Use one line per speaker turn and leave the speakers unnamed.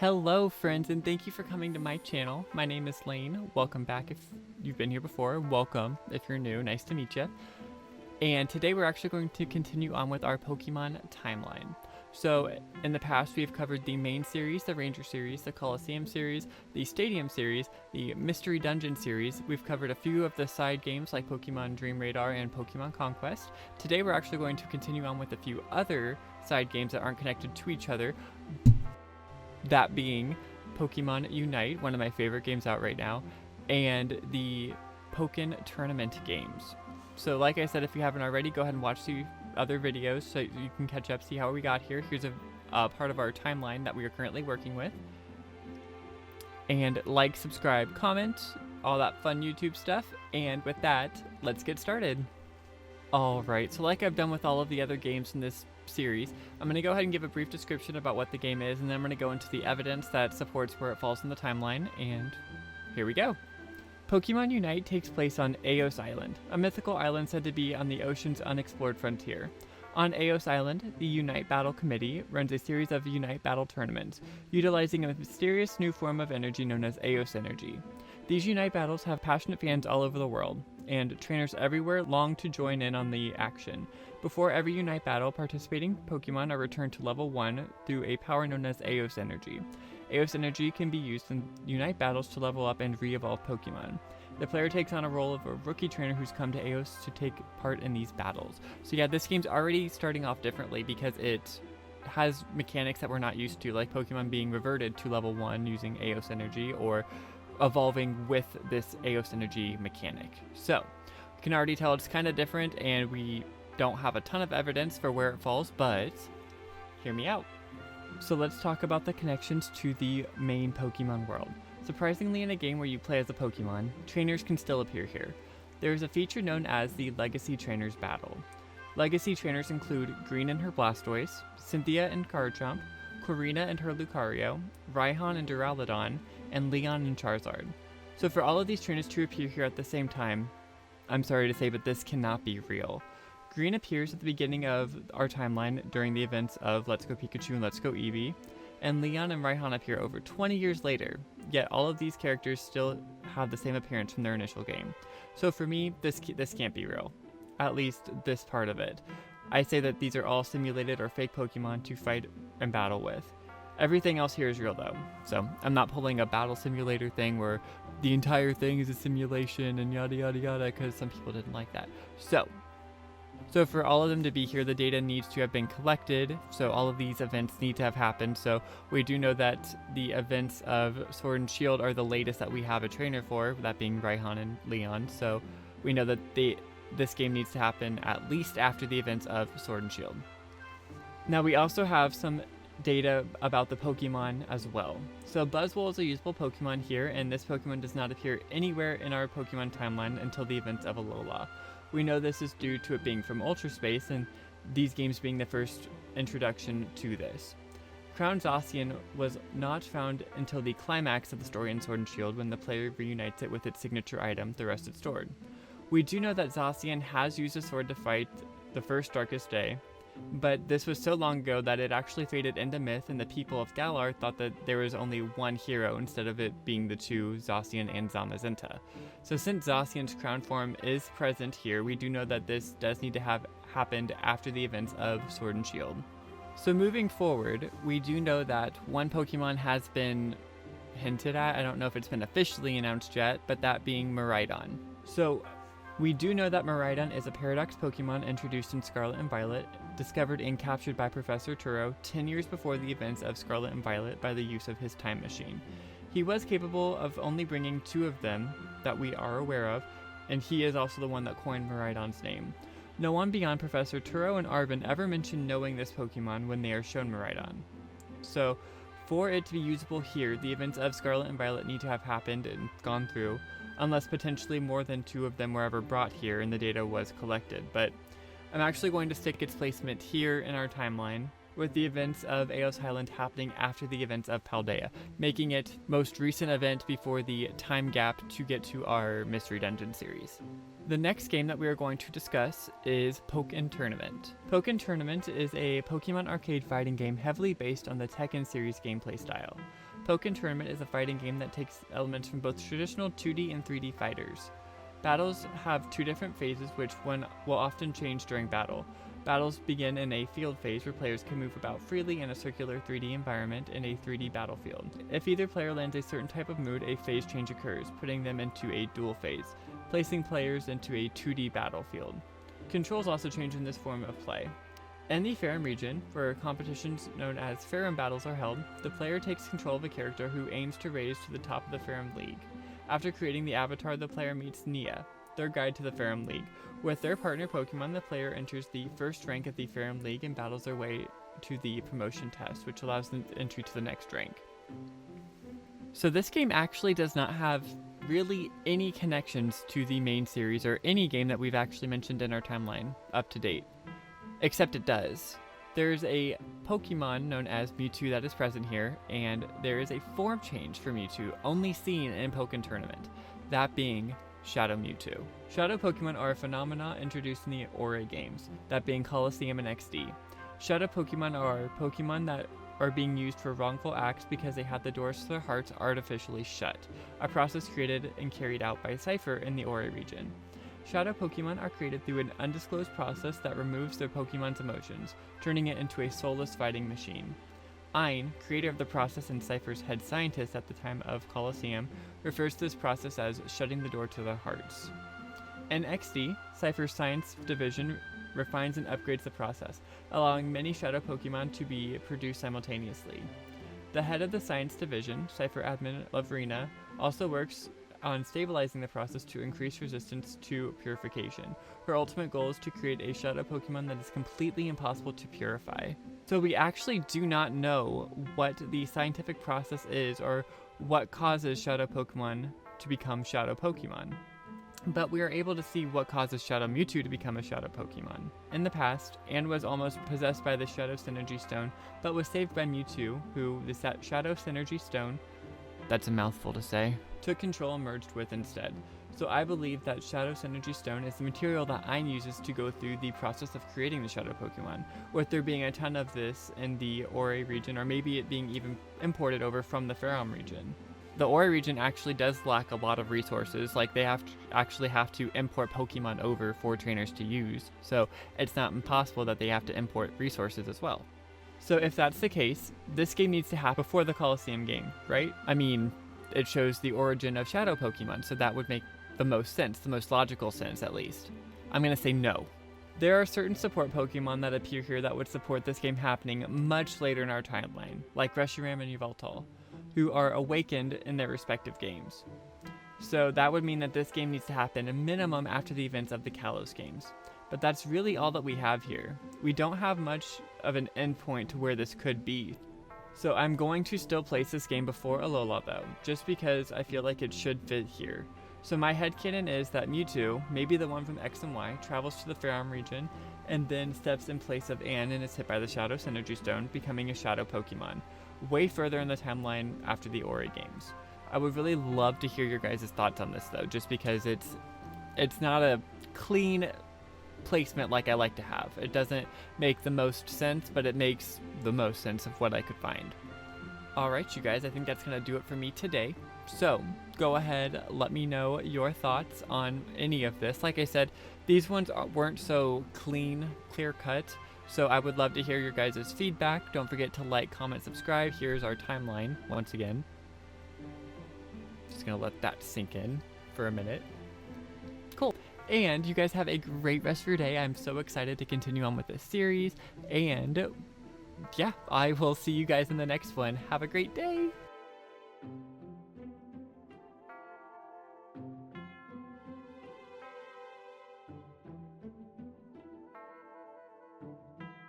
Hello friends, and thank you for coming to my channel. My name is Lane. Welcome back if you've been here before. Welcome if you're new. Nice to meet you. And today we're actually going to continue on with our Pokemon timeline. So in the past we've covered the main series, the Ranger series, the Coliseum series, the Stadium series, the Mystery Dungeon series. We've covered a few of the side games like Pokemon Dream Radar and Pokemon Conquest. Today we're actually going to continue on with a few other side games that aren't connected to each other. That being Pokemon Unite, one of my favorite games out right now, and the Pokken tournament games. So like I said, if you haven't already, go ahead and watch the other videos so you can catch up, see how we got here. Here's a part of our timeline that we are currently working with. And like, subscribe, comment, all that fun YouTube stuff. And with that, let's get started. Alright, so like I've done with all of the other games in this series, I'm going to go ahead and give a brief description about what the game is, and then I'm going to go into the evidence that supports where it falls in the timeline, and here we go. Pokemon Unite takes place on Eos Island, a mythical island said to be on the ocean's unexplored frontier. On Eos Island, the Unite Battle Committee runs a series of Unite Battle tournaments, utilizing a mysterious new form of energy known as Eos Energy. These Unite battles have passionate fans all over the world, and trainers everywhere long to join in on the action. Before every Unite battle, participating Pokemon are returned to level 1 through a power known as Eos Energy. Eos Energy can be used in Unite battles to level up and re-evolve Pokemon. The player takes on a role of a rookie trainer who's come to Eos to take part in these battles. So yeah, this game's already starting off differently because it has mechanics that we're not used to, like Pokemon being reverted to level 1 using Eos Energy, or evolving with this Eos Energy mechanic. So you can already tell it's kind of different, and we don't have a ton of evidence for where it falls, but hear me out. So let's talk about the connections to the main Pokemon world. Surprisingly, in a game where you play as a Pokemon, trainers can still appear here. There is a feature known as the Legacy Trainers Battle. Legacy trainers include Green and her Blastoise, Cynthia and Garchomp, Corina and her Lucario, Raihan and Duraludon, and Leon and Charizard. So for all of these trainers to appear here at the same time, I'm sorry to say, but this cannot be real. Green appears at the beginning of our timeline during the events of Let's Go Pikachu and Let's Go Eevee, and Leon and Raihan appear over 20 years later, yet all of these characters still have the same appearance from their initial game. So for me, this can't be real, at least this part of it. I say that these are all simulated or fake Pokemon to fight and battle with. Everything else here is real though, so I'm not pulling a battle simulator thing where the entire thing is a simulation and yada yada yada, because some people didn't like that. So for all of them to be here, the data needs to have been collected, so all of these events need to have happened. So we do know that the events of Sword and Shield are the latest that we have a trainer for, that being Raihan and Leon, so we know that this game needs to happen at least after the events of Sword and Shield. Now we also have some data about the Pokemon as well. So Buzzwole is a usable Pokemon here, and this Pokemon does not appear anywhere in our Pokemon timeline until the events of Alola. We know this is due to it being from Ultra Space, and these games being the first introduction to this. Crown Zacian was not found until the climax of the story in Sword and Shield, when the player reunites it with its signature item, the Rusted Sword. We do know that Zacian has used a sword to fight the first Darkest Day, but this was so long ago that it actually faded into myth, and the people of Galar thought that there was only one hero instead of it being the two, Zacian and Zamazenta. So since Zacian's crown form is present here, we do know that this does need to have happened after the events of Sword and Shield. So moving forward, we do know that one Pokemon has been hinted at. I don't know if it's been officially announced yet, but that being Miraidon. So we do know that Miraidon is a Paradox Pokemon introduced in Scarlet and Violet, discovered and captured by Professor Turo 10 years before the events of Scarlet and Violet by the use of his time machine. He was capable of only bringing 2 of them that we are aware of, and he is also the one that coined Miraidon's name. No one beyond Professor Turo and Arvin ever mentioned knowing this Pokemon when they are shown Miraidon. So for it to be usable here, the events of Scarlet and Violet need to have happened and gone through, unless potentially more than 2 of them were ever brought here and the data was collected. But I'm actually going to stick its placement here in our timeline, with the events of Eos Island happening after the events of Paldea, making it most recent event before the time gap to get to our Mystery Dungeon series. The next game that we are going to discuss is Pokken Tournament. Pokken Tournament is a Pokemon arcade fighting game heavily based on the Tekken series gameplay style. Pokken Tournament is a fighting game that takes elements from both traditional 2D and 3D fighters. Battles have two different phases, which one will often change during battle. Battles begin in a field phase where players can move about freely in a circular 3D environment in a 3D battlefield. If either player lands a certain type of mood, a phase change occurs, putting them into a duel phase, placing players into a 2D battlefield. Controls also change in this form of play. In the Farum region, where competitions known as Farum battles are held, the player takes control of a character who aims to raise to the top of the Farum League. After creating the avatar, the player meets Nia, their guide to the Farum League. With their partner Pokemon, the player enters the first rank of the Farum League and battles their way to the promotion test, which allows them entry to the next rank. So this game actually does not have really any connections to the main series or any game that we've actually mentioned in our timeline up to date. Except it does. There's a Pokemon known as Mewtwo that is present here, and there is a form change for Mewtwo only seen in Pokken Tournament, that being Shadow Mewtwo. Shadow Pokemon are a phenomena introduced in the Ori games, that being Colosseum and XD. Shadow Pokemon are Pokemon that are being used for wrongful acts because they had the doors to their hearts artificially shut, a process created and carried out by Cypher in the Ori region. Shadow Pokemon are created through an undisclosed process that removes their Pokemon's emotions, turning it into a soulless fighting machine. Ein, creator of the process and Cypher's head scientist at the time of Colosseum, refers to this process as shutting the door to their hearts. In XD, Cypher's science division refines and upgrades the process, allowing many Shadow Pokemon to be produced simultaneously. The head of the science division, Cypher admin Lavrina, also works on stabilizing the process to increase resistance to purification. Her ultimate goal is to create a Shadow Pokemon that is completely impossible to purify. So we actually do not know what the scientific process is or what causes Shadow Pokemon to become Shadow Pokemon. But we are able to see what causes Shadow Mewtwo to become a Shadow Pokemon. In the past, Anne was almost possessed by the Shadow Synergy Stone, but was saved by Mewtwo, who the Shadow Synergy Stone, that's a mouthful to say, took control and merged with instead. So I believe that Shadow Synergy Stone is the material that Ein uses to go through the process of creating the Shadow Pokemon, with there being a ton of this in the Ori region, or maybe it being even imported over from the Farum region. The Ori region actually does lack a lot of resources, like they actually have to import Pokemon over for trainers to use, so it's not impossible that they have to import resources as well. So if that's the case, this game needs to happen before the Colosseum game, right? I mean, it shows the origin of Shadow Pokemon, so that would make the most sense, the most logical sense at least. I'm gonna say no. There are certain support Pokemon that appear here that would support this game happening much later in our timeline, like Reshiram and Yveltal, who are awakened in their respective games. So that would mean that this game needs to happen a minimum after the events of the Kalos games. But that's really all that we have here. We don't have much of an endpoint to where this could be. So I'm going to still place this game before Alola though, just because I feel like it should fit here. So my headcanon is that Mewtwo, maybe the one from X and Y, travels to the Farum region and then steps in place of Anne and is hit by the Shadow Synergy Stone, becoming a Shadow Pokemon, way further in the timeline after the Ori games. I would really love to hear your guys' thoughts on this though, just because it's not a clean placement like I like to have. It doesn't make the most sense, but it makes the most sense of what I could find. Alright you guys, I think that's going to do it for me today. So, go ahead, let me know your thoughts on any of this. Like I said, these ones weren't so clear cut, so I would love to hear your guys' feedback. Don't forget to like, comment, subscribe. Here's our timeline once again. Just gonna let that sink in for a minute. Cool. And you guys have a great rest of your day. I'm so excited to continue on with this series. And yeah, I will see you guys in the next one. Have a great day.